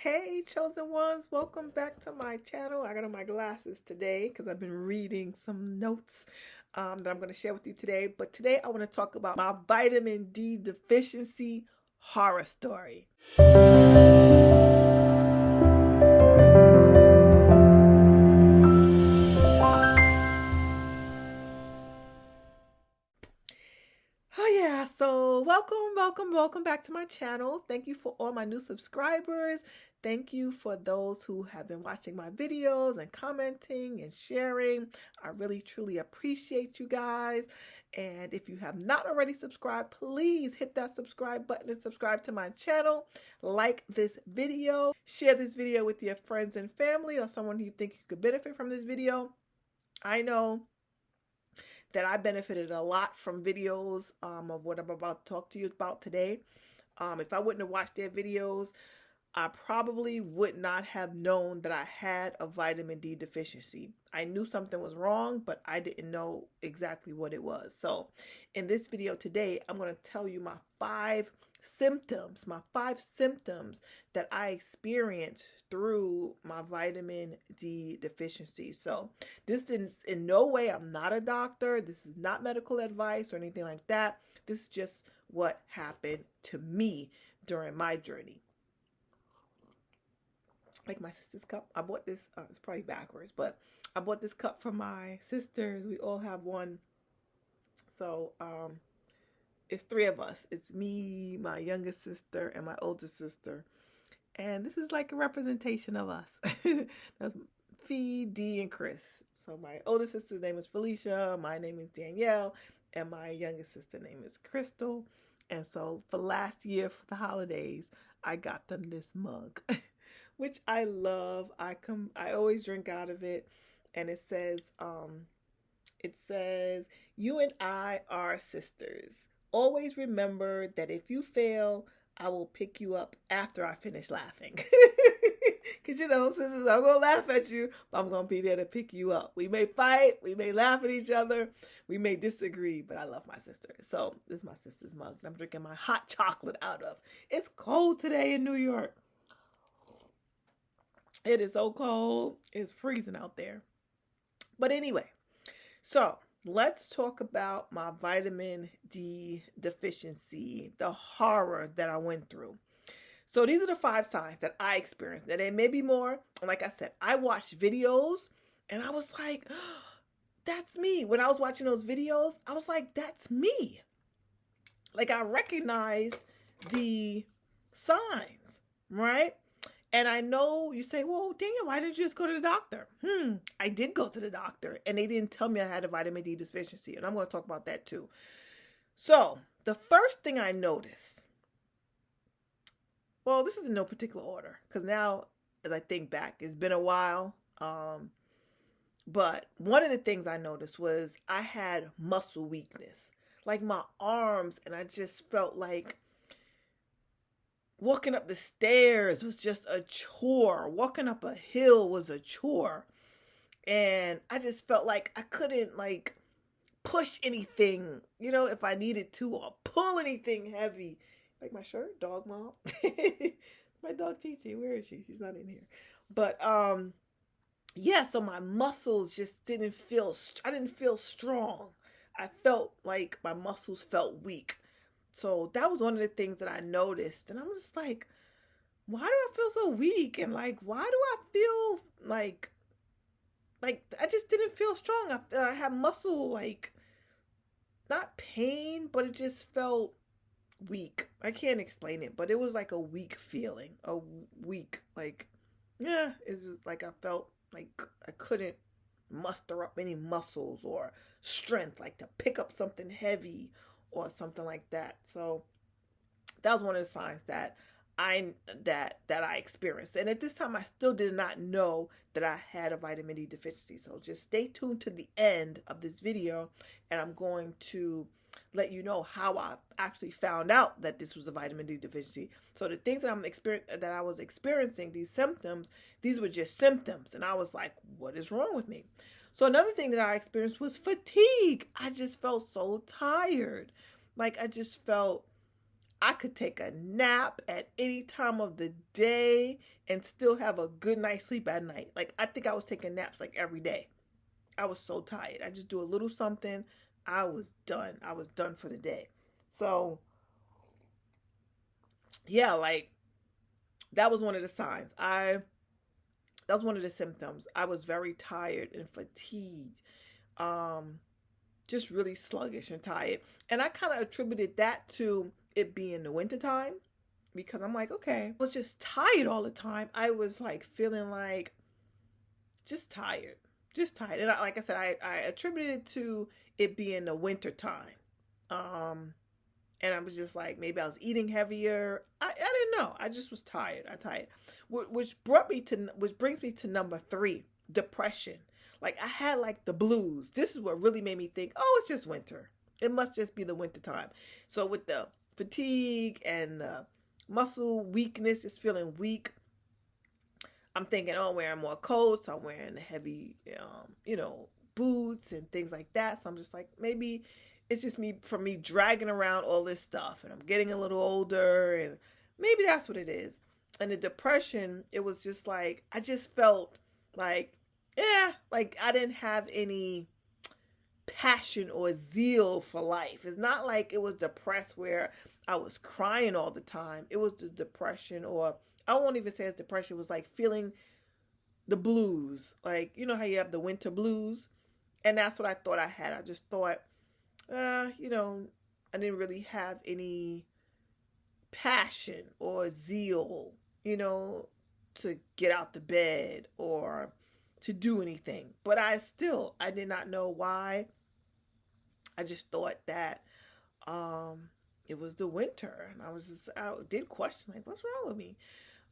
Hey, chosen ones, welcome back to my channel. I got on my glasses today because I've been reading some notes that I'm going to share with you today. But today I want to talk about my vitamin D deficiency horror story. Oh yeah, so welcome back to my channel. Thank you for all my new subscribers. Thank you for those who have been watching my videos and commenting and sharing. I really truly appreciate you guys. And if you have not already subscribed, please hit that subscribe button and subscribe to my channel. Like this video, share this video with your friends and family or someone who you think could benefit from this video. I know that I benefited a lot from videos of what I'm about to talk to you about today. If I wouldn't have watched their videos, I probably would not have known that I had a vitamin D deficiency. I knew something was wrong, but I didn't know exactly what it was. So in this video today, I'm going to tell you my five symptoms that I experienced through my vitamin D deficiency. So this didn't, in no way, I'm not a doctor. This is not medical advice or anything like that. This is just what happened to me during my journey. Like my sister's cup. I bought this, it's probably backwards, but I bought this cup for my sisters. We all have one. So, it's three of us. It's me, my youngest sister, and my oldest sister. And this is like a representation of us. That's Fee, Dee, and Chris. So my oldest sister's name is Felicia. My name is Danielle. And my youngest sister's name is Crystal. And so for last year, for the holidays, I got them this mug, which I love. I always drink out of it. And it says, you and I are sisters. Always remember that if you fail, I will pick you up after I finish laughing. Because, sisters, I'm going to laugh at you, but I'm going to be there to pick you up. We may fight, we may laugh at each other, we may disagree, but I love my sister. So this is my sister's mug I'm drinking my hot chocolate out of. It's cold today in New York. It is so cold. It's freezing out there. But anyway, so let's talk about my vitamin D deficiency, the horror that I went through. So these are the 5 signs that I experienced. And there may be more. And like I said, I watched videos and I was like, oh, that's me. When I was watching those videos, I was like, that's me. Like I recognized the signs, right? And I know you say, well, Daniel, why didn't you just go to the doctor? I did go to the doctor and they didn't tell me I had a vitamin D deficiency. And I'm going to talk about that too. So the first thing I noticed, well, this is in no particular order because now as I think back, it's been a while. But one of the things I noticed was I had muscle weakness, like my arms. And I just felt like walking up the stairs was just a chore. Walking up a hill was a chore. And I just felt like I couldn't like push anything, if I needed to, or pull anything heavy. Like my shirt, dog mom. My dog Chi-Chi, where is she? She's not in here. But yeah, so my muscles just I didn't feel strong. I felt like my muscles felt weak. So that was one of the things that I noticed. And I'm just like, why do I feel so weak? And like, why do I feel like I just didn't feel strong. I had muscle, like, not pain, but it just felt weak. I can't explain it, but it was like a weak feeling. It's just like I felt like I couldn't muster up any muscles or strength, like to pick up something heavy or something like that. So that was one of the signs that I experienced. And at this time, I still did not know that I had a vitamin D deficiency. So just stay tuned to the end of this video, and I'm going to let you know how I actually found out that this was a vitamin D deficiency. So the things that I was experiencing, these symptoms, these were just symptoms. And I was like, what is wrong with me? So another thing that I experienced was fatigue. I just felt so tired. Like I just felt I could take a nap at any time of the day and still have a good night's sleep at night. Like, I think I was taking naps like every day. I was so tired. I just do a little something. I was done. I was done for the day. So, yeah, like that was one of the signs. That was one of the symptoms. I was very tired and fatigued. Um just really sluggish and tired. And I kind of attributed that to it being the wintertime because I'm like, okay, I was just tired all the time. I was like feeling like just tired, just tired. And like I said, I attributed it to it being the winter time. Um, and I was just like, maybe I was eating heavier. I didn't know. I just was tired. I tired, which brings me to number 3, depression. Like I had like the blues. This is what really made me think, oh, it's just winter. It must just be the winter time. So with the fatigue and the muscle weakness, just feeling weak, I'm thinking, oh, I'm wearing more coats. I'm wearing heavy, boots and things like that. So I'm just like, maybe it's just me dragging around all this stuff, and I'm getting a little older, and maybe that's what it is. And the depression, it was just like I just felt like, yeah, like I didn't have any passion or zeal for life. It's not like it was depressed where I was crying all the time. It was the depression, or I won't even say it's depression. It was like feeling the blues. Like, you know how you have the winter blues? And that's what I thought I had. I just thought, I didn't really have any passion or zeal, to get out the bed or to do anything. But I did not know why. I just thought that it was the winter. And I did question, like, what's wrong with me?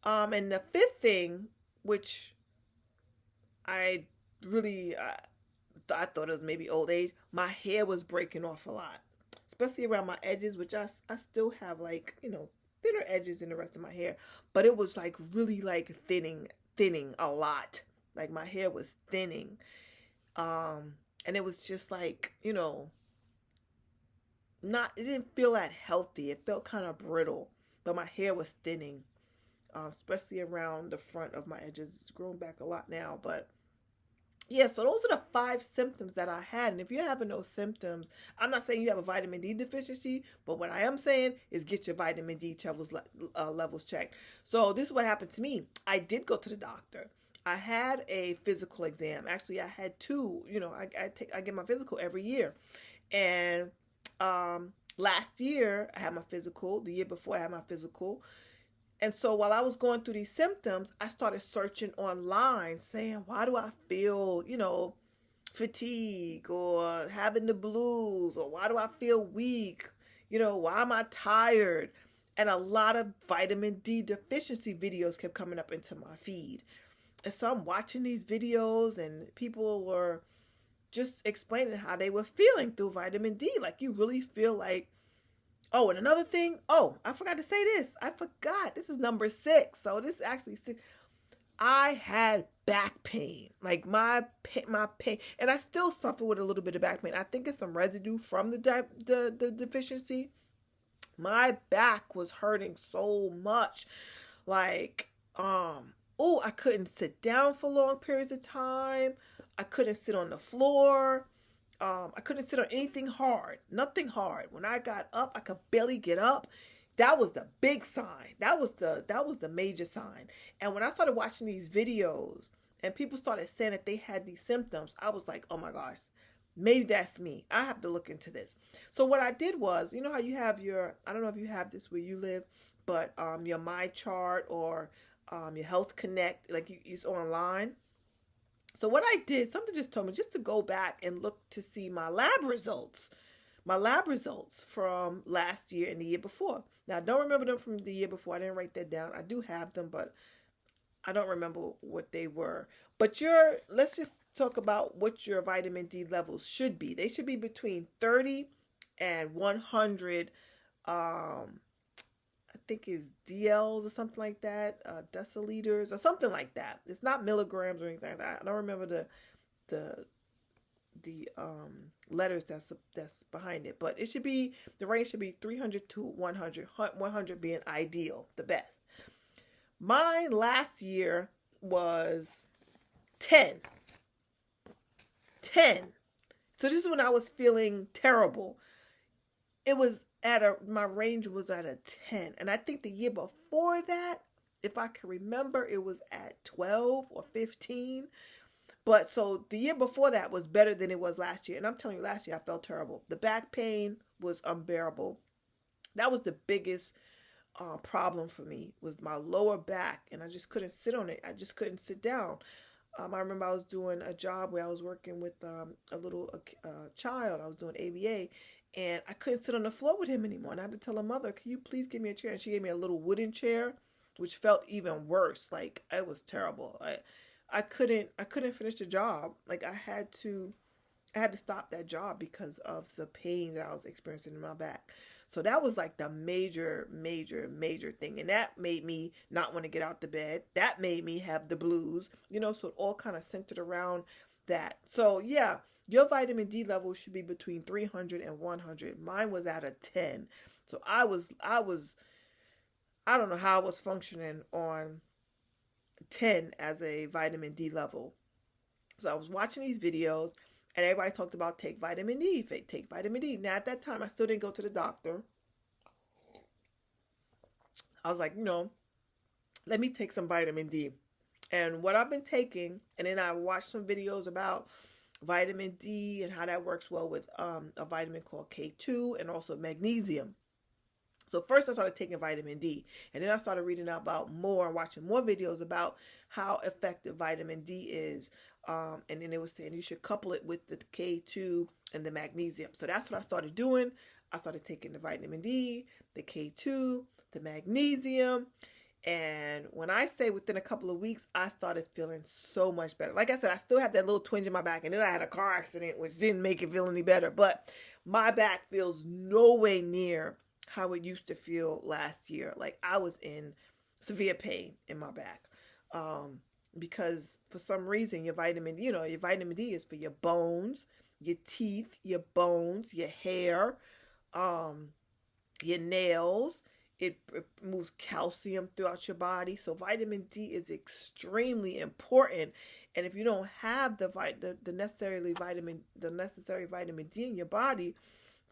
And the 5th thing, which I really, I thought it was maybe old age, my hair was breaking off a lot, especially around my edges, which I still have like, thinner edges in the rest of my hair, but it was like really like thinning a lot. Like my hair was thinning. And it was just like, it didn't feel that healthy. It felt kind of brittle, but my hair was thinning, especially around the front of my edges. It's grown back a lot now, but yeah, so those are the 5 symptoms that I had. And if you're having those symptoms, I'm not saying you have a vitamin D deficiency, but what I am saying is get your vitamin D levels checked. So this is what happened to me. I did go to the doctor. I had a physical exam. Actually, I had 2. I get my physical every year. And last year, I had my physical. The year before, I had my physical. And so while I was going through these symptoms, I started searching online saying, why do I feel, fatigue or having the blues, or why do I feel weak? Why am I tired? And a lot of vitamin D deficiency videos kept coming up into my feed. And so I'm watching these videos, and people were just explaining how they were feeling through vitamin D. Like you really feel like, oh, and another thing, I forgot to say this. I forgot. This is number 6. So this is actually 6. I had back pain. Like my pain, and I still suffer with a little bit of back pain. I think it's some residue from the deficiency. My back was hurting so much. Like, I couldn't sit down for long periods of time. I couldn't sit on the floor. I couldn't sit on anything hard, nothing hard. When I got up, I could barely get up. That was the big sign. That was the major sign. And when I started watching these videos and people started saying that they had these symptoms, I was like, oh my gosh, maybe that's me. I have to look into this. So what I did was, you know how you have I don't know if you have this where you live, but your My Chart or your Health Connect, like it's online. So what I did, something just told me just to go back and look to see my lab results from last year and the year before. Now, I don't remember them from the year before. I didn't write that down. I do have them, but I don't remember what they were. But let's just talk about what your vitamin D levels should be. They should be between 30 and 100, I think is DLs or something like that, deciliters or something like that. It's not milligrams or anything like that. I don't remember the letters that's behind it. But it should be, the range should be 300 to 100, 100 being ideal, the best. Mine last year was 10. 10. So this is when I was feeling terrible. It was my range was at a 10. And I think the year before that, if I can remember, it was at 12 or 15. But so the year before that was better than it was last year. And I'm telling you, last year I felt terrible. The back pain was unbearable. That was the biggest problem for me, was my lower back. And I just couldn't sit on it. I just couldn't sit down. I remember I was doing a job where I was working with a little child. I was doing ABA. And I couldn't sit on the floor with him anymore. And I had to tell her mother, can you please give me a chair? And she gave me a little wooden chair, which felt even worse. Like, it was terrible. I couldn't finish the job. Like, I had to stop that job because of the pain that I was experiencing in my back. So that was like the major thing. And that made me not want to get out the bed. That made me have the blues, so it all kind of centered around that. So yeah, your vitamin D level should be between 300 and 100. Mine was at a 10. So I don't know how I was functioning on 10 as a vitamin D level. So I was watching these videos and everybody talked about take vitamin D, take vitamin D. Now at that time, I still didn't go to the doctor. I was like, let me take some vitamin D. And what I've been taking, and then I watched some videos about vitamin D and how that works well with a vitamin called K2 and also magnesium. So first I started taking vitamin D, and then I started reading about more and watching more videos about how effective vitamin D is. And then it was saying you should couple it with the K2 and the magnesium. So that's what I started doing. I started taking the vitamin D, the K2, the magnesium. And when I say within a couple of weeks, I started feeling so much better. Like I said, I still had that little twinge in my back, and then I had a car accident, which didn't make it feel any better. But my back feels no way near how it used to feel last year. Like, I was in severe pain in my back. Because for some reason your vitamin D is for your bones, your teeth, your bones, your hair, your nails. It moves calcium throughout your body. So vitamin D is extremely important. And if you don't have the necessary vitamin D in your body,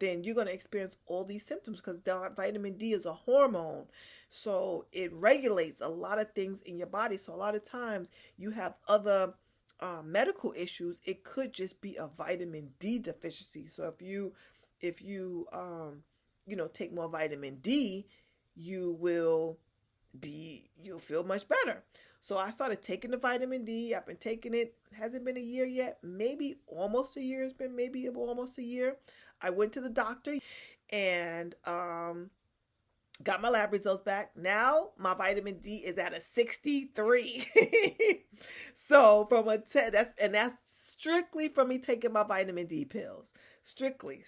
then you're going to experience all these symptoms, because vitamin D is a hormone. So it regulates a lot of things in your body. So a lot of times you have other medical issues. It could just be a vitamin D deficiency. So if you take more vitamin D, you'll feel much better. So I started taking the vitamin D. I've been taking it. Hasn't been a year yet. Maybe almost a year. It's been maybe almost a year. I went to the doctor and got my lab results back. Now my vitamin D is at a 63. So from a 10, that's strictly from me taking my vitamin D pills. Strictly.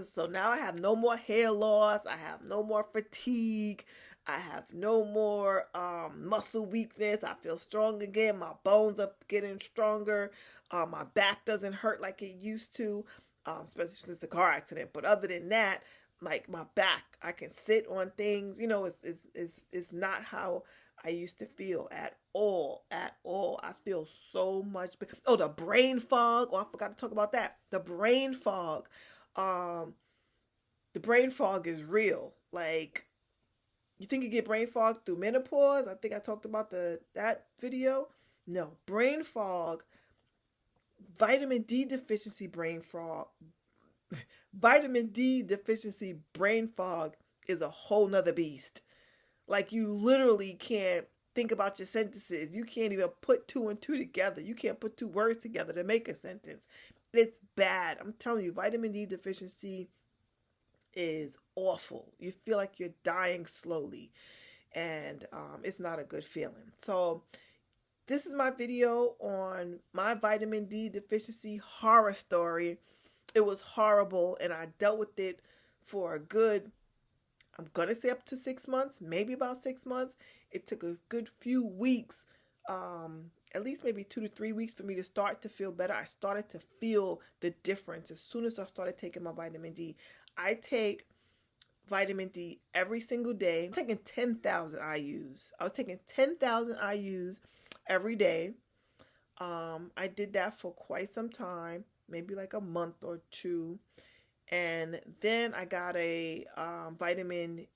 So now I have no more hair loss. I have no more fatigue. I have no more muscle weakness. I feel strong again. My bones are getting stronger. My back doesn't hurt like it used to, especially since the car accident. But other than that, like my back, I can sit on things. It's not how I used to feel at all. I feel so much better. Oh, the brain fog. Oh, I forgot to talk about that. The brain fog. The brain fog is real. Like, you think you get brain fog through menopause? I think I talked about that video. No, brain fog, vitamin D deficiency brain fog. Vitamin D deficiency brain fog is a whole nother beast. Like, you literally can't think about your sentences. You can't even put two and two together. You can't put two words together to make a sentence. It's bad. I'm telling you, vitamin D deficiency is awful. You feel like you're dying slowly, and it's not a good feeling. So this is my video on my vitamin D deficiency horror story. It was horrible, and I dealt with it for a good, I'm going to say up to 6 months, maybe about 6 months. It took a good few weeks, at least maybe 2 to 3 weeks for me to start to feel better. I started to feel the difference as soon as I started taking my vitamin D. I take vitamin D every single day. I'm taking 10,000 IUs. I was taking 10,000 IUs every day. I did that for quite some time, maybe like a month or two. And then I got a vitamin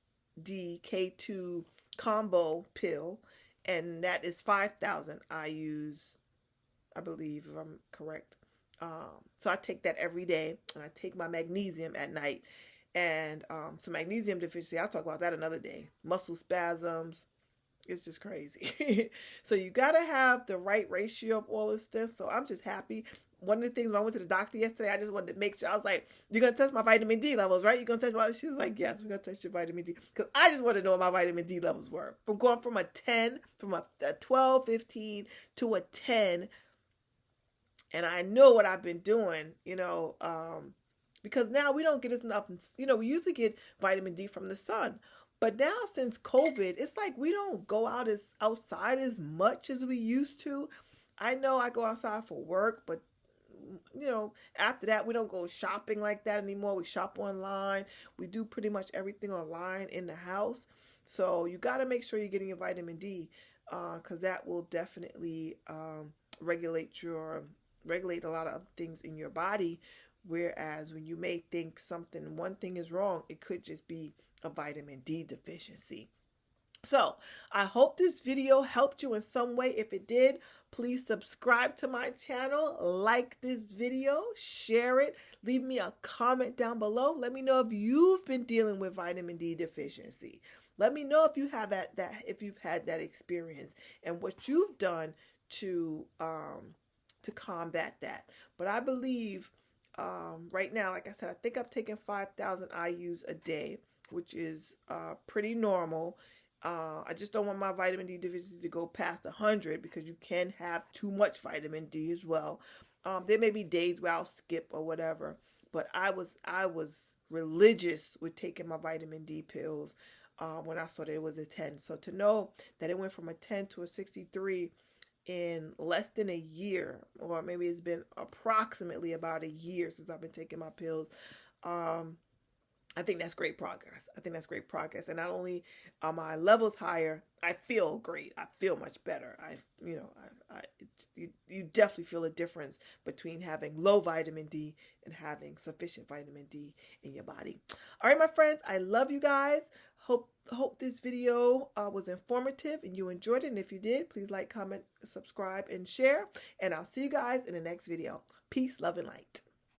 D K2 combo pill, and that is 5,000 IUs, I believe, if I'm correct. So I take that every day, and I take my magnesium at night. And so magnesium deficiency, I'll talk about that another day. Muscle spasms, it's just crazy. So you got to have the right ratio of all this stuff. So I'm just happy. One of the things when I went to the doctor yesterday, I just wanted to make sure. I was like, you're going to test my vitamin D levels, right? You're going to test my... She was like, yes, we're going to test your vitamin D. Because I just wanted to know what my vitamin D levels were. From going from a 10, from a 12, 15 to a 10. And I know what I've been doing, because now we don't get enough. We usually get vitamin D from the sun. But now since COVID, it's like we don't go outside as much as we used to. I know I go outside for work, but after that, we don't go shopping like that anymore. We shop online. We do pretty much everything online in the house. So you got to make sure you're getting your vitamin D, because that will definitely regulate a lot of things in your body. Whereas when you may think one thing is wrong, it could just be a vitamin D deficiency. So I hope this video helped you in some way. If it did, please subscribe to my channel, like this video, share it, leave me a comment down below. Let me know if you've been dealing with vitamin D deficiency. Let me know if you have if you've had that experience and what you've done to combat that. But I believe right now, like I said, I think I've taken 5,000 IUs a day, which is pretty normal. I just don't want my vitamin D deficiency to go past 100, because you can have too much vitamin D as well. There may be days where I'll skip or whatever, but I was religious with taking my vitamin D pills when I saw that it was a 10. So to know that it went from a 10 to a 63 in less than a year, or maybe it's been approximately about a year since I've been taking my pills, I think that's great progress. And not only are my levels higher, I feel great. I feel much better. You definitely feel a difference between having low vitamin D and having sufficient vitamin D in your body. All right, my friends, I love you guys. Hope this video was informative and you enjoyed it. And if you did, please like, comment, subscribe, and share. And I'll see you guys in the next video. Peace, love, and light.